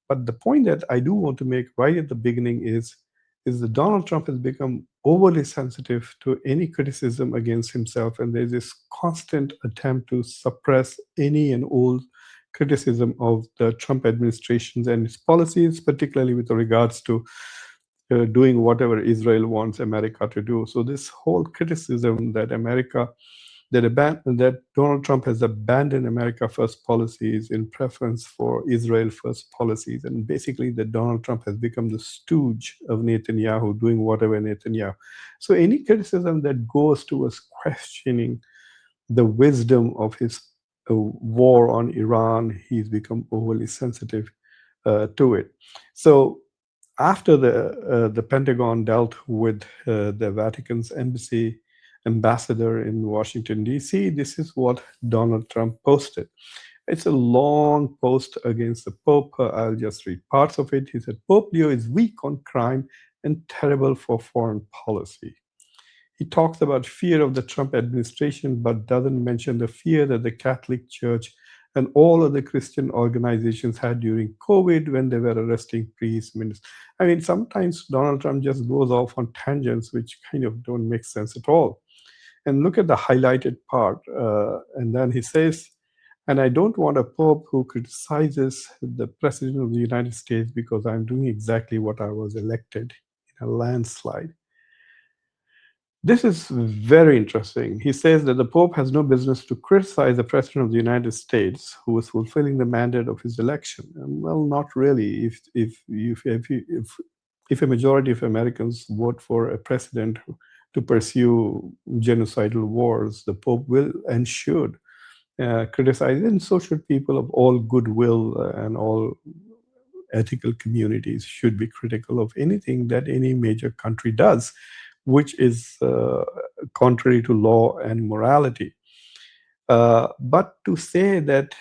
But the point that I do want to make right at the beginning is that Donald Trump has become overly sensitive to any criticism against himself, and there's this constant attempt to suppress any and all criticism of the Trump administrations and its policies, particularly with regards to doing whatever Israel wants America to do. So this whole criticism that that Donald Trump has abandoned America First policies in preference for Israel First policies, and basically that Donald Trump has become the stooge of Netanyahu, doing whatever Netanyahu. So any criticism that goes towards questioning the wisdom of his war on Iran, he's become overly sensitive to it. So after the Pentagon dealt with the Vatican's embassy ambassador in Washington, D.C., this is what Donald Trump posted. It's a long post against the Pope. I'll just read parts of it. He said, Pope Leo is weak on crime and terrible for foreign policy. He talks about fear of the Trump administration, but doesn't mention the fear that the Catholic Church and all other Christian organizations had during COVID when they were arresting priests, ministers. I mean, sometimes Donald Trump just goes off on tangents which kind of don't make sense at all. And look at the highlighted part. And then he says, and I don't want a pope who criticizes the president of the United States because I'm doing exactly what I was elected in a landslide. This is very interesting. He says that the Pope has no business to criticize the President of the United States, who is fulfilling the mandate of his election. Well, not really. If a majority of Americans vote for a president to pursue genocidal wars, the Pope will and should criticize, and so should people of all goodwill and all ethical communities should be critical of anything that any major country does, which is contrary to law and morality. But to say that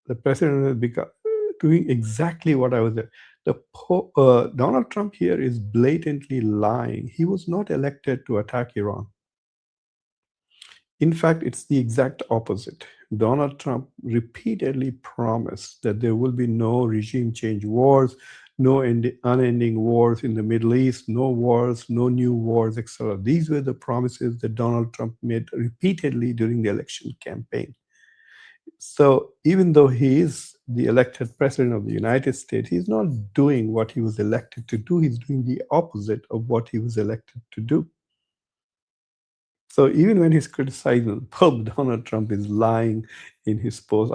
the president is doing exactly what I was there, Donald Trump here is blatantly lying. He was not elected to attack Iran. In fact, it's the exact opposite. Donald Trump repeatedly promised that there will be no regime change wars, no unending wars in the Middle East, no wars, no new wars, etc. These were the promises that Donald Trump made repeatedly during the election campaign. So even though he is the elected president of the United States, he's not doing what he was elected to do. He's doing the opposite of what he was elected to do. So even when he's criticizing Pope, Donald Trump is lying in his post.